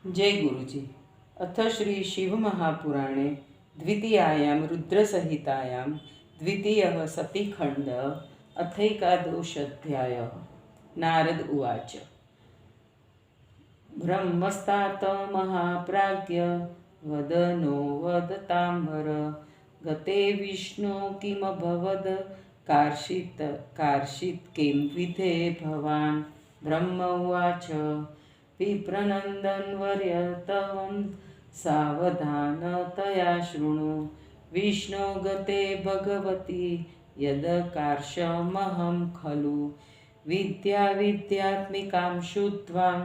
जय गुरुजी। अथ श्री शिवमहापुराणे द्वितीयायां रुद्रसहितायां द्वितीयः सतीखण्ड अथैकादशोऽध्यायः। नारद उवाच। ब्रह्मस्तात महाप्राज्ञ वदनो वदताम्बर गते विष्णु किमभवद कार्षित् किं विधे भवान्। ब्रह्म उवाच। विप्रनन्दनवर्य तवं सावधानतया शृणु। विष्णो गते भगवती यदकार्षमहं खलु। विद्यात्मिकां शुद्ध्वां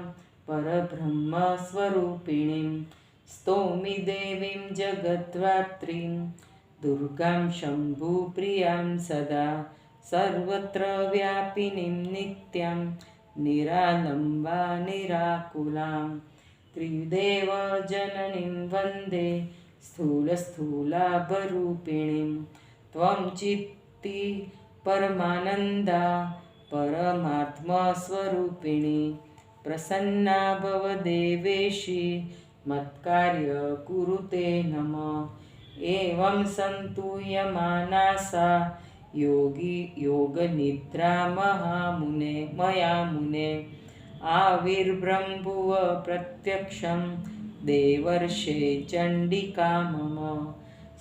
परब्रह्मस्वरूपिणीं स्तौमि देवीं जगद्धात्रीं दुर्गां शम्भुप्रियां सदा सर्वत्र व्यापिनीं नित्यां निरालम्बा निराकुलां त्रिदेव जननीं वन्दे स्थूलस्थूलाभरूपिणीं त्वं चित्ति परमानन्दा परमात्मस्वरूपिणी प्रसन्ना भव देवेशी मत्कार्य कुरुते नमः। एवं सन्तूयमाना सा योगनिद्रा मया मुने आविर्ब्रह्मभुव प्रत्यक्षं देवर्षे चण्डिका मम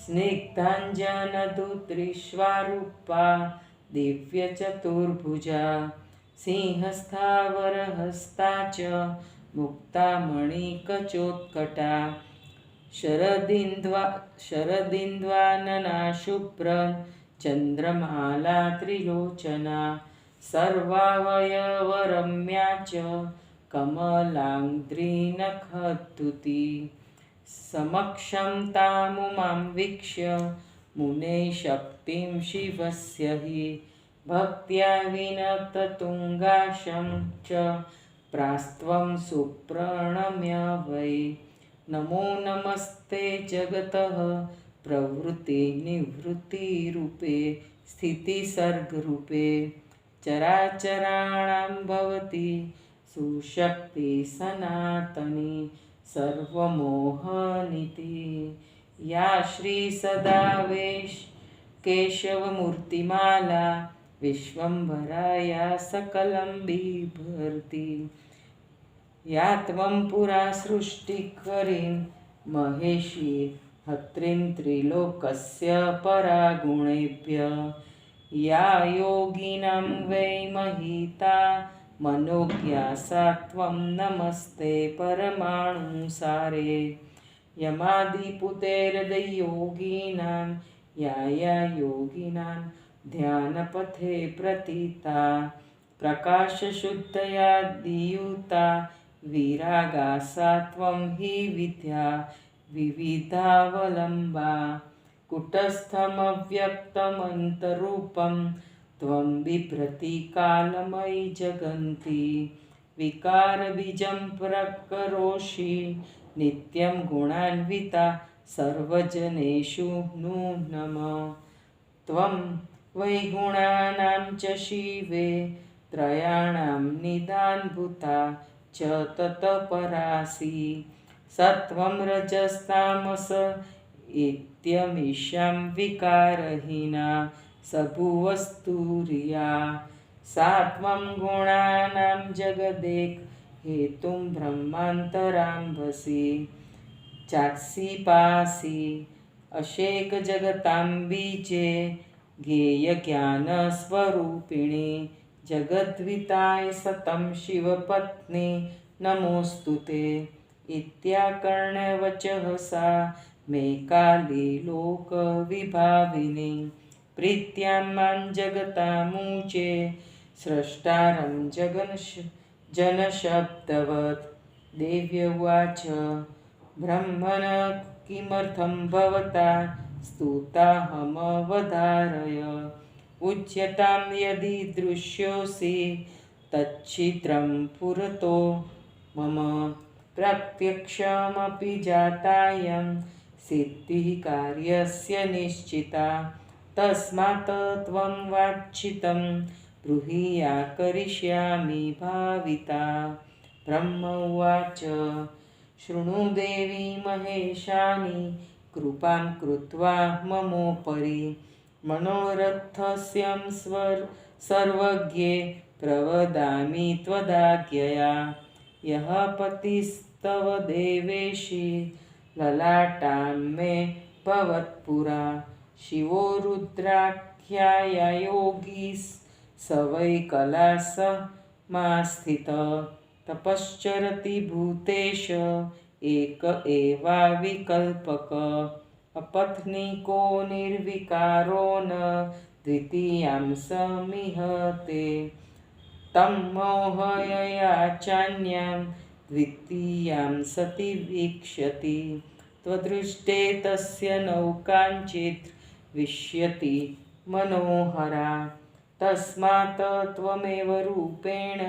स्निग्धाञ्जनदुत्रिष्वारूपा दिव्यचतुर्भुजा सिंहस्था वरहस्ता च मुक्तामणिकचोत्कटा शरदिन्द्वानना शुभ्र चन्द्रमाला त्रिलोचना सर्वावयवरम्या च कमलाङ्घ्रिनखद्युति समक्षं तामुमां वीक्ष्य मुने शक्तिं शिवस्य हि भक्त्या विनततुङ्गाशं च प्रास्त्वं सुप्रणम्य वै। नमो नमस्ते जगतः प्रवृत्तिनिवृत्तिरूपे स्थितिसर्गरूपे चराचराणां भवति सुशक्ति सनातनी सर्वमोहनीति या श्री सदा केशवमूर्तिमाला विश्वम्भरा या सकलं बिभर्ति या त्वं पुरा सृष्टिकरीं महेशी हत्रीं त्रिलोकस्य परागुणेभ्यः या योगिनां वै महिता मनोज्ञा सा त्वं नमस्ते परमाणुसारे यमादिपुतेर्दयोगिनां या योगिनां ध्यानपथे प्रथिता प्रकाशशुद्धया दियुता विरागा सा त्वं हि विद्या विविधावलम्बा कुटस्थमव्यक्तमन्तरूपं त्वं बिभ्रति कालमयि जगन्ति विकारबीजं प्रकरोषि नित्यं गुणान्विता सर्वजनेषु नमः। त्वं वै गुणानां च शिवे त्रयाणां निदानभूता च तत्परासि सत्वं रजस्तामस इत्यमीशां विकारहीना सभुवस्तुर्या सा त्वं गुणानां जगदेक हेतुं ब्रह्मान्तराम्भसि चात्सि पासि अशेक जगतां बीजे ज्ञेयज्ञानस्वरूपिणी जगद्विताय सतं शिवपत्नी नमोऽस्तुते इत्याकर्ण्यवचः सा मे काली लोकविभाविनी प्रीत्यां मां जगतामूचे स्रष्टारं जनशब्दवत्। देव्युवाच। ब्रह्मण किमर्थं भवता स्तुताहमवधारय उच्यतां यदि दृश्योऽसि तच्छिद्रं पुरतो मम प्रत्यक्षमपि जातायं सिद्धिः कार्यस्य निश्चिता तस्मात् त्वं वाञ्छितं ब्रूहि या करिष्यामि भाविता। ब्रह्म उवाच शृणु देवी महेशानि कृपां कृत्वा ममोपरि मनोरथस्यं सर्वज्ञे प्रवदामि त्वदाज्ञया यः पतिस्तव देवेशि ललाटां मे भवत्पुरा शिवो रुद्राख्याय योगी स वै कैलासमास्थितः तपश्चरति भूतेश एक एवाविकल्पक अपत्नीको निर्विकारो न द्वितीयांसमिहते तं मोहयया चान्यां द्वितीयां सति वीक्षति त्वदृष्टे तस्य नौकाञ्चित् विश्यति मनोहरा तस्मात् त्वमेव रूपेण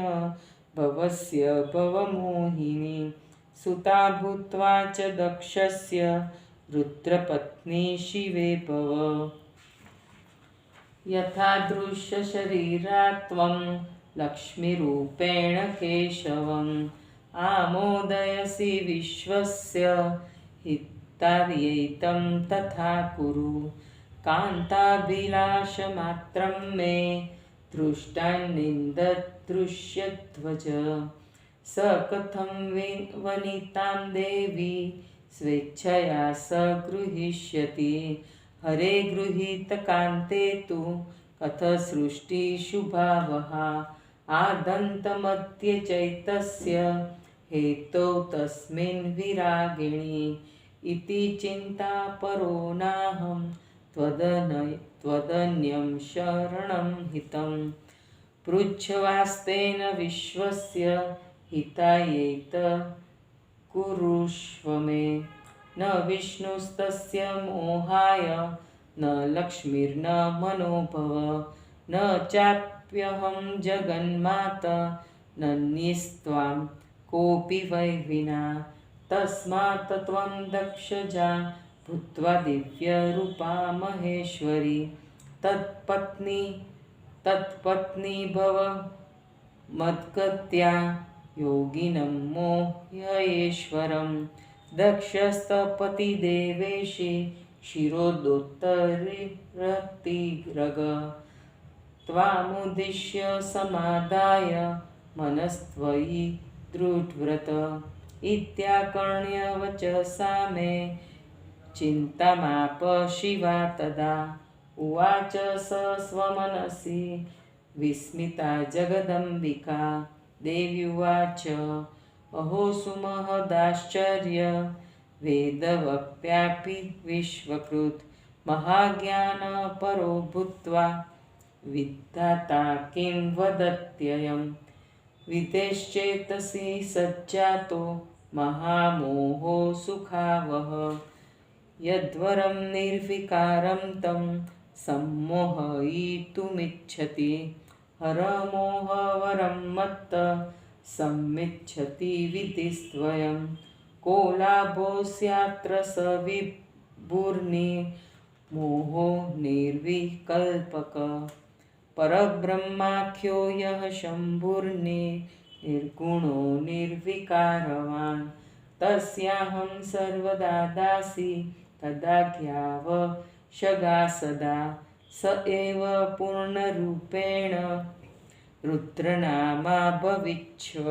भवस्य भवमोहिनी सुता भूत्वा च दक्षस्य रुद्रपत्नी शिवे भव यथा दृश्यशरीरा त्वं लक्ष्मीरूपेण केशवम् आमोदयसि विश्वस्य हितार्थं तथा कुरु कान्ताभिलाषमात्रं मे दृष्टान्निन्ददृश्यध्वज स कथं वनितां देवी स्वेच्छया स गृहीष्यति हरे गृहीतकान्ते तु कथसृष्टिशुभावः आदन्तमध्ये चैतस्य हेतौ तस्मिन् विरागिणी इति चिन्तापरो नाहं त्वदन्यं शरणं हितं पृच्छवास्तेन विश्वस्य हितायैत कुरुष्व मे न विष्णुस्तस्य मोहाय न लक्ष्मीर्न मनोभव न चाप्यहं जगन्माता नन्यस्त्वां कोऽपि वै विना तस्मात् त्वं दक्षजा भूत्वा दिव्यरूपा महेश्वरी तत्पत्नी भव मद्गत्या योगिनं मोह्येश्वरं दक्षस्तपति देवेशि शिरोदोत्तरिरतिरग त्वामुद्दिश्य समादाय मनस्त्वयि दृढव्रत इत्याकर्ण्य वचसा मे चिन्तामाप शिवा तदा उवाच स स्वमनसि विस्मिता जगदम्बिका देव्युवाच अहो सुमहदाश्चर्य वेदवक्त्यापि विश्वकृत् महाज्ञानपरो भूत्वा विधाता किं वदत्ययं विदेश्चेतसि सज्जातो महामोहो सुखावह यद्वरं निर्विकारं तं सम्मोहयितुमिच्छति हरमोहवरं मत्त सम्मिच्छति विधिस्त्वयं को लाभो स्यात्र स विभुर्निर्मोहो निर्विकल्पक परब्रह्माख्यो यः शम्भुर्निर्गुणो निर्विकारवान् तस्याहं सर्वदा दासी तदाज्ञावशगा सदा स एव पूर्णरूपेण रुद्रनामा भवच्छिव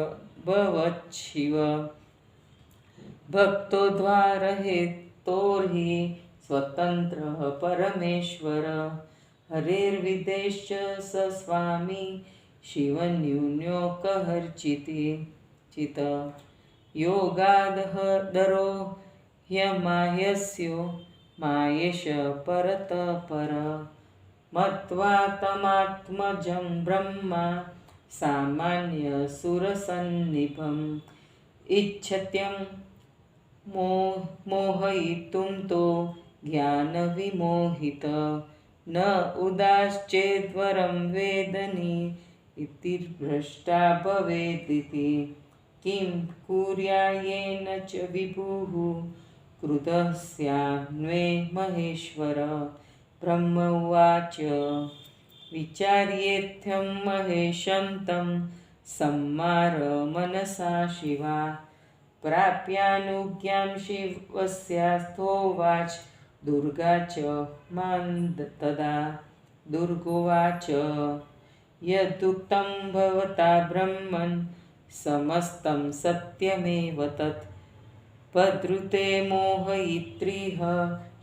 भक्तो द्वारहेतोर्हि स्वतन्त्रः परमेश्वर हरेर्विदेश्च स स्वामी शिवन्यून्यो कहर्चित् योगादरो ह्यमाह्यस्यो मायेश परतपर मत्वा तमात्मजं ब्रह्मा सामान्यसुरसन्निभम् इच्छत्यं मोहयितुं तो ज्ञानविमोहित न उदाश्चेद्वरं वेदनी इति भ्रष्टा भवेदिति किं कुर्यायेन च विभुः क्रुधः स्यान्मे महेश्वर ब्रह्म उवाच विचार्येत्यं महेशं तं सम्मार मनसा शिवा प्राप्यानुज्ञां शिवस्यास्थोवाच दुर्गा च मां तदा दुर्गोवाच यदुक्तं भवता ब्रह्मन् समस्तं सत्यमेव तत् पद्रुते मोहयित्रिह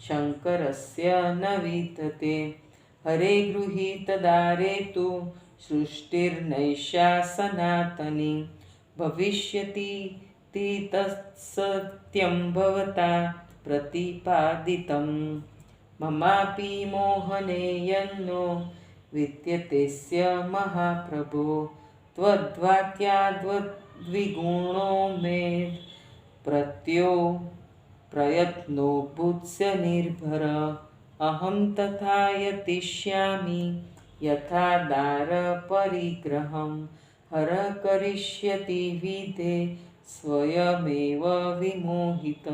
शङ्करस्य न विद्यते हरे गृहीतदारे तु सृष्टिर्नैषा सनातनी भविष्यति तत्सत्यं भवता प्रतिपादितं ममापि मोहने यन्नो विद्यतेस्य महाप्रभो त्वद्वाक्याद्विगुणो मे प्रयत्नो बुत्स्य निर्भर अहं तथा यतिष्यामि यथा दारपरिग्रहं हर करिष्यति विधे स्वयमेव विमोहित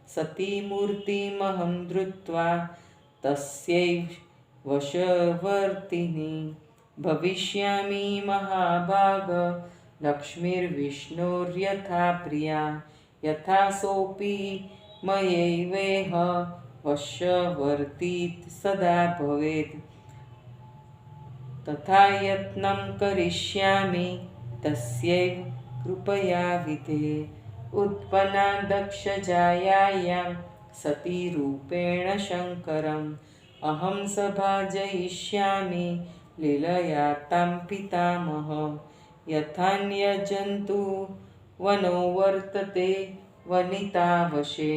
सती मूर्तिमहं धृत्वा तस्यैव वशवर्तिनी भविष्यामि महाभाग लक्ष्मीर्विष्णुर्यथा प्रिया यथा सोऽपि मयैवेह वशवर्ती सदा भवेत् तथा यत्नं करिष्यामि तस्यैव कृपया विधे उत्पन्ना दक्षजायायां सती रूपेण शङ्करम् अहं सभाजयिष्यामि लीलया तं पितामह यथान्यजन्तु वनो वर्तते वनितावशे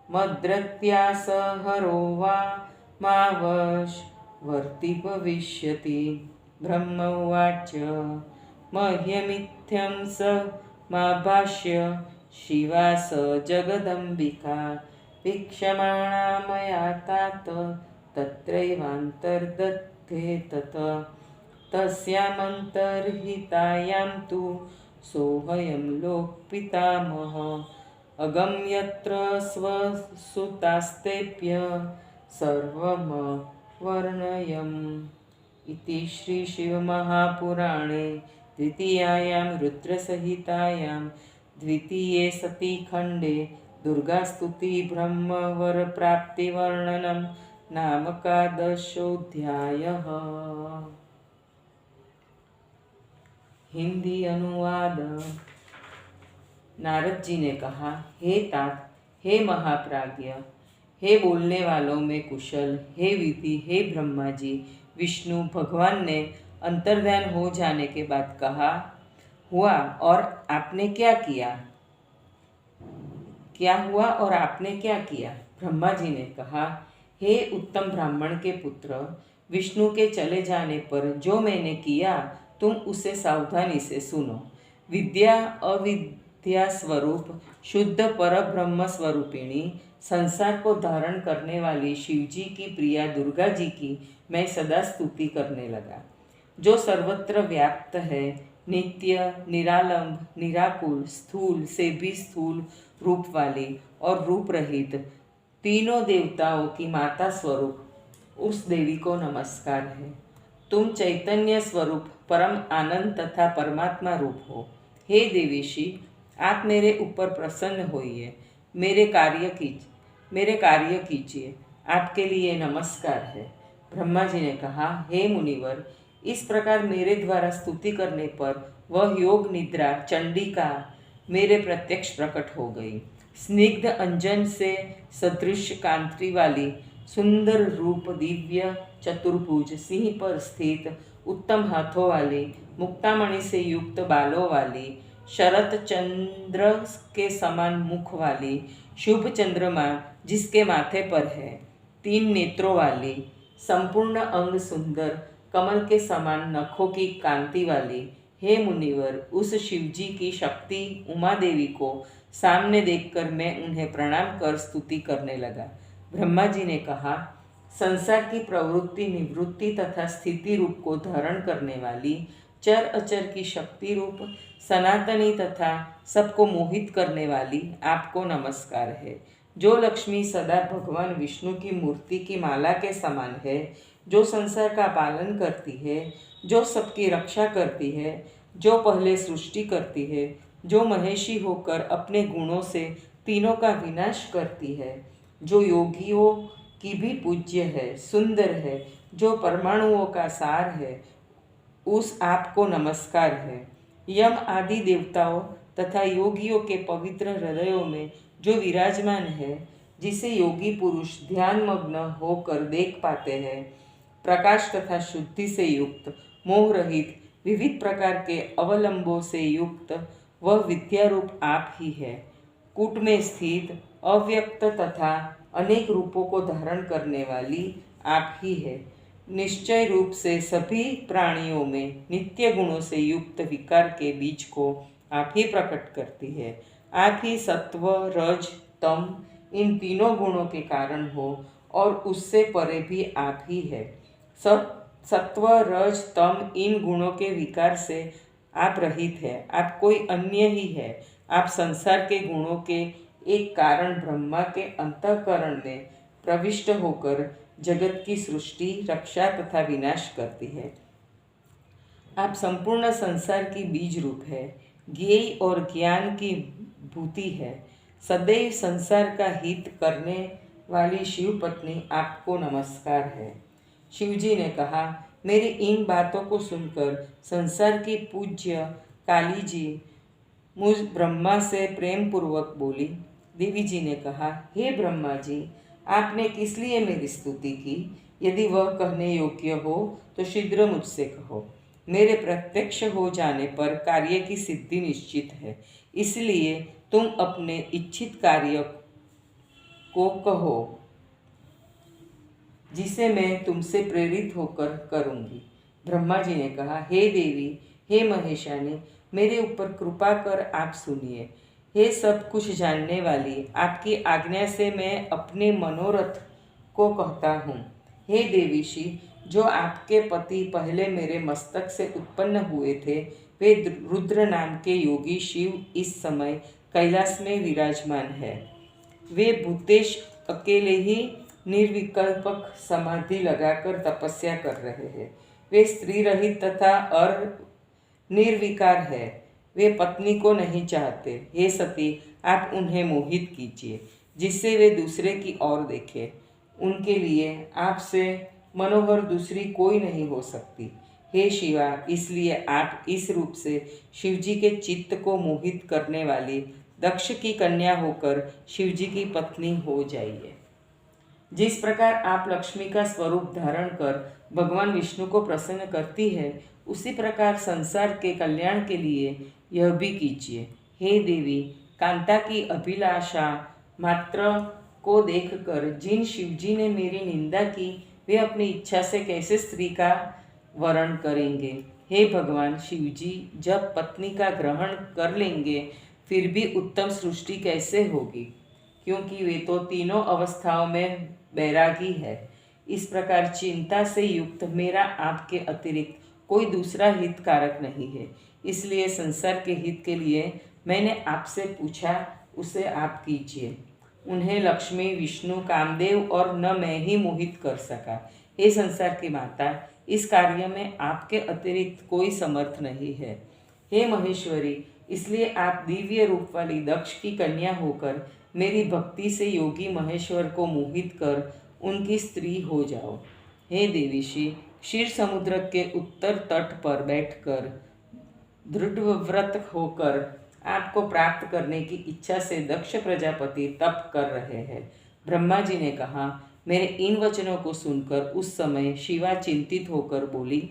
मद्रत्यासहरो वा मावशवर्ती भविष्यति ब्रह्म उवाच मह्यमिथ्यं स माभाष्य शिवा स जगदम्बिका वीक्षमाणा मया तात तत्रैवान्तर्दधे तत तस्यामन्तर्हितायां तु सोऽहं लोकपितामह अगम्यत्र स्वसुतास्तेभ्य सर्वमवर्णयम् इति श्रीशिवमहापुराणे द्वितीयायां रुद्रसहितायां द्वितीये सतीखण्डे दुर्गास्तुति ब्रह्मवरप्राप्तिवर्णनं नामकादशोऽध्यायः। हिंदी अनुवाद। नारद जी ने कहा, हे तात, हे महाप्राज्ञ, हे बोलने वालों में कुशल, हे विधि, हे ब्रह्मा जी, विष्णु भगवान ने अंतर्ध्यान हो जाने के बाद कहा, हुआ और आपने क्या किया? क्या हुआ और आपने क्या किया? ब्रह्मा जी ने कहा, हे उत्तम ब्राह्मण के पुत्र, विष्णु के चले जाने पर जो मैंने किया तुम उसे सावधानी से सुनो। विद्या अविद्या स्वरूप शुद्ध पर ब्रह्म स्वरूपिणी संसार को धारण करने वाली शिवजी की प्रिया दुर्गा जी की मैं सदा स्तुति करने लगा। जो सर्वत्र व्याप्त है, नित्य, निरालंब, निराकुल, स्थूल से भी स्थूल रूप वाली और रूप रहित तीनों देवताओं की माता स्वरूप उस देवी को नमस्कार है। तुम चैतन्य स्वरूप परम आनंद तथा परमात्मा रूप हो। हे देवीशी, आप मेरे ऊपर प्रसन्न होइए, मेरे कार्य कीजिए, आपके लिए नमस्कार है। ब्रह्मा जी ने कहा, हे मुनिवर, इस प्रकार मेरे द्वारा स्तुति करने पर वह योग निद्रा चंडिका मेरे प्रत्यक्ष प्रकट हो गई। स्निग्ध अंजन से सदृश कांति वाली सुंदर रूप, दिव्य चतुर्भुज, सिंह पर स्थित, उत्तम हाथों वाली, मुक्तामणि से युक्त बालों वाली, शरत चंद्र के समान मुख वाली, शुभ चंद्रमा जिसके माथे पर है, 3 नेत्रों वाली, संपूर्ण अंग सुंदर, कमल के समान नखों की कांति वाली, हे मुनिवर, उस शिवजी की शक्ति उमा देवी को सामने देखकर मैं उन्हें प्रणाम कर स्तुति करने लगा। ब्रह्मा जी ने कहा, संसार की प्रवृत्ति, निवृत्ति तथा स्थिति रूप को धारण करने वाली, चर अचर की शक्ति रूप, सनातनी तथा सबको मोहित करने वाली आपको नमस्कार है। जो लक्ष्मी सदा भगवान विष्णु की मूर्ति की माला के समान है, जो संसार का पालन करती है, जो सबकी रक्षा करती है, जो पहले सृष्टि करती है, जो महेशी होकर अपने गुणों से तीनों का विनाश करती है, जो योगियों की भी पूज्य है, सुंदर है, जो परमाणुओं का सार है, उस आपको नमस्कार है। यम आदि देवताओं तथा योगियों के पवित्र हृदयों में जो विराजमान है, जिसे योगी पुरुष ध्यानमग्न होकर देख पाते हैं, प्रकाश तथा शुद्धि से युक्त, मोह रहित, विविध प्रकार के अवलंबों से युक्त वह विद्यारूप आप ही है। कूट में स्थित अव्यक्त तथा अनेक रूपों को धारण करने वाली आप ही है। निश्चय रूप से सभी प्राणियों में नित्य गुणों से युक्त विकार के बीज को आप ही प्रकट करती है। आप ही सत्व, रज, तम इन तीनों गुणों के कारण हो और उससे परे भी आप ही है। सत्व, रज, तम इन गुणों के विकार से आप रहित है। आप कोई अन्य ही है। आप संसार के गुणों के एक कारण ब्रह्मा के अंतःकरण में प्रविष्ट होकर जगत की सृष्टि, रक्षा तथा विनाश करती है। आप संपूर्ण संसार की बीज रूप है, ज्ञेय और ज्ञान की भूति है। सदैव संसार का हित करने वाली शिव पत्नी आपको नमस्कार है। शिवजी ने कहा, मेरी इन बातों को सुनकर संसार की पूज्य काली जी मुझ ब्रह्मा से प्रेम पूर्वक बोली। देवी जी ने कहा, हे ब्रह्मा जी, आपने किस लिए मेरी स्तुति की? यदि वह कहने योग्य हो तो शीघ्र मुझसे कहो। मेरे प्रत्यक्ष हो जाने पर कार्य की सिद्धि निश्चित है, इसलिए तुम अपने इच्छित कार्य को कहो, जिसे मैं तुमसे प्रेरित होकर करूंगी। ब्रह्मा जी ने कहा, हे देवी, हे महेशानी, मेरे ऊपर कृपा कर आप सुनिए। हे सब कुछ जानने वाली, आपकी आज्ञा से मैं अपने मनोरथ को कहता हूँ। हे देवीशी, जो आपके पति पहले मेरे मस्तक से उत्पन्न हुए थे, वे रुद्र नाम के योगी शिव इस समय कैलाश में विराजमान है। वे भूतेश अकेले ही निर्विकल्पक समाधि लगाकर तपस्या कर रहे हैं। वे स्त्री रहित तथा निर्विकार है। वे पत्नी को नहीं चाहते। हे सती, आप उन्हें मोहित कीजिए, जिससे वे दूसरे की ओर देखें। उनके लिए आपसे मनोहर दूसरी कोई नहीं हो सकती। हे शिवा, इसलिए आप इस रूप से शिवजी के चित्त को मोहित करने वाली दक्ष की कन्या होकर शिवजी की पत्नी हो जाइए। जिस प्रकार आप लक्ष्मी का स्वरूप धारण कर भगवान विष्णु को प्रसन्न करती है, उसी प्रकार संसार के कल्याण के लिए यह भी कीजिए। हे देवी, कांता की अभिलाषा मात्र को देखकर जिन शिवजी ने मेरी निंदा की, वे अपनी इच्छा से कैसे स्त्री का वरण करेंगे? हे भगवान शिवजी, जब पत्नी का ग्रहण कर लेंगे, फिर भी उत्तम सृष्टि कैसे होगी? क्योंकि वे तो तीनों अवस्थाओं में बैरागी है। इस प्रकार चिंता से युक्त मेरा आपके अतिरिक्त कोई दूसरा हितकारक नहीं है, इसलिए संसार के हित के लिए मैंने आपसे पूछा, उसे आप कीजिए। उन्हें लक्ष्मी, विष्णु, कामदेव और न मैं ही मोहित कर सका। हे संसार की माता, इस कार्य में आपके अतिरिक्त कोई समर्थ नहीं है। हे महेश्वरी, इसलिए आप दिव्य रूप वाली दक्ष की कन्या होकर मेरी भक्ति से योगी महेश्वर को मोहित कर उनकी स्त्री हो जाओ। हे देवीशी, क्षीर समुद्र के उत्तर तट पर बैठकर दृढ़व्रत होकर आपको प्राप्त करने की इच्छा से दक्ष प्रजापति तप कर रहे हैं। ब्रह्मा जी ने कहा, मेरे इन वचनों को सुनकर उस समय शिवा चिंतित होकर बोली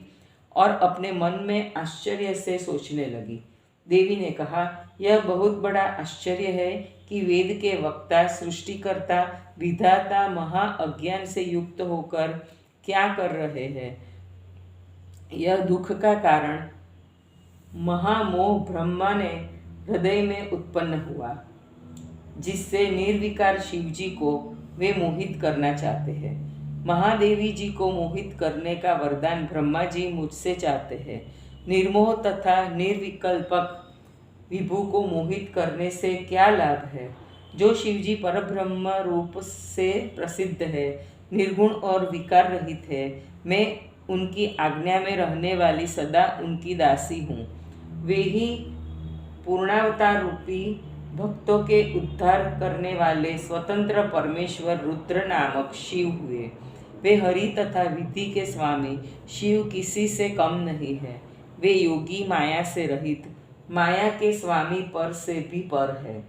और अपने मन में आश्चर्य से सोचने लगी। देवी ने कहा, यह बहुत बड़ा आश्चर्य है कि वेद के वक्ता, सृष्टिकर्ता, विधाता महा अज्ञान से युक्त होकर क्या कर रहे हैं। यह दुख का कारण महामोह ब्रह्मा ने हृदय में उत्पन्न हुआ, जिससे निर्विकार शिवजी को वे मोहित करना चाहते हैं। महादेवी जी को मोहित करने का वरदान ब्रह्मा जी मुझसे चाहते हैं। निर्मोह तथा निर्विकल्पक विभु को मोहित करने से क्या लाभ है? जो शिवजी परब्रह्म रूप से प्रसिद्ध है, निर्गुण और विकार रहित है, मैं उनकी आज्ञा में रहने वाली सदा उनकी दासी हूँ। वे ही पूर्णावतार रूपी भक्तों के उद्धार करने वाले स्वतंत्र परमेश्वर रुद्र नामक शिव हुए। वे हरि तथा विधि के स्वामी शिव किसी से कम नहीं है। वे योगी माया से रहित, माया के स्वामी पर से भी पर है।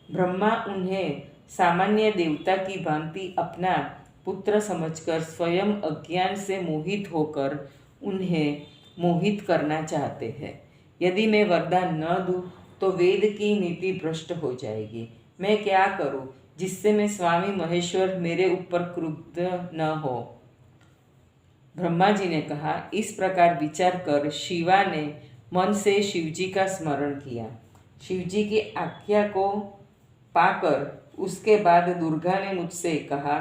ब्रह्मा उन्हें सामान्य देवता की भांति अपना पुत्र समझकर स्वयं अज्ञान से मोहित होकर उन्हें मोहित करना चाहते हैं। यदि मैं वरदान न दूं तो वेद की नीति भ्रष्ट हो जाएगी। मैं क्या करूं जिससे मैं स्वामी महेश्वर मेरे ऊपर क्रुद्ध न हो। ब्रह्मा जी ने कहा। इस प्रकार विचार कर शिवा ने मन से शिवजी का स्मरण किया। शिवजी की आज्ञा को पाकर उसके बाद दुर्गा ने मुझसे कहा,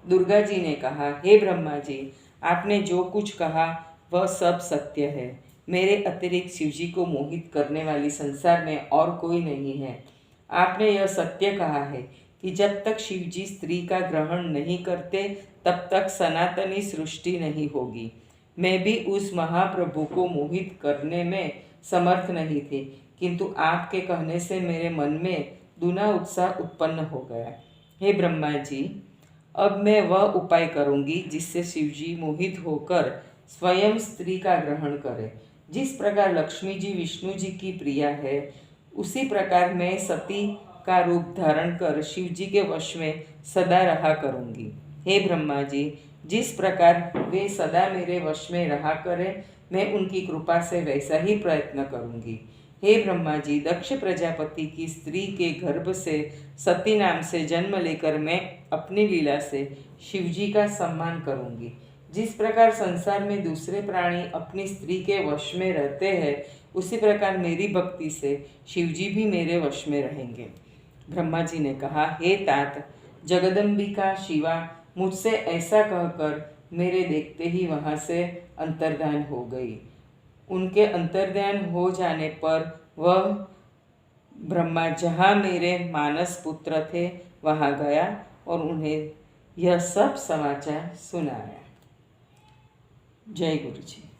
दुर्गा जी ने कहा, हे ब्रह्मा जी, आपने जो कुछ कहा वह सब सत्य है। मेरे अतिरिक्त शिवजी को मोहित करने वाली संसार में और कोई नहीं है। आपने यह सत्य कहा है कि जब तक शिवजी स्त्री का ग्रहण नहीं करते तब तक सनातनी सृष्टि नहीं होगी। मैं भी उस महाप्रभु को मोहित करने में समर्थ नहीं थी, किंतु आपके कहने से मेरे मन में दूना उत्साह उत्पन्न हो गया। हे ब्रह्मा जी, अब मैं वह उपाय करूंगी जिससे शिवजी मोहित होकर स्वयं स्त्री का ग्रहण करे। जिस प्रकार लक्ष्मी जी विष्णु जी की प्रिया है, उसी प्रकार मैं सती का रूप धारण कर शिव जी के वश में सदा रहा करूंगी। हे ब्रह्मा जी, जिस प्रकार वे सदा मेरे वश में रहा करें, मैं उनकी कृपा से वैसा ही प्रयत्न करूंगी। हे ब्रह्मा जी, दक्ष प्रजापति की स्त्री के गर्भ से सती नाम से जन्म लेकर मैं अपनी लीला से शिवजी का सम्मान करूंगी। जिस प्रकार संसार में दूसरे प्राणी अपनी स्त्री के वश में रहते हैं, उसी प्रकार मेरी भक्ति से शिवजी भी मेरे वश में रहेंगे। ब्रह्मा जी ने कहा, हे तात, जगदम्बिका शिवा मुझसे ऐसा कहकर मेरे देखते ही वहाँ से अंतर्धान हो गई। उनके अंतर्धान हो जाने पर वह ब्रह्मा जहाँ मेरे मानस पुत्र थे वहाँ गया और उन्हें यह सब समाचार सुनाया। जय गुरु जी।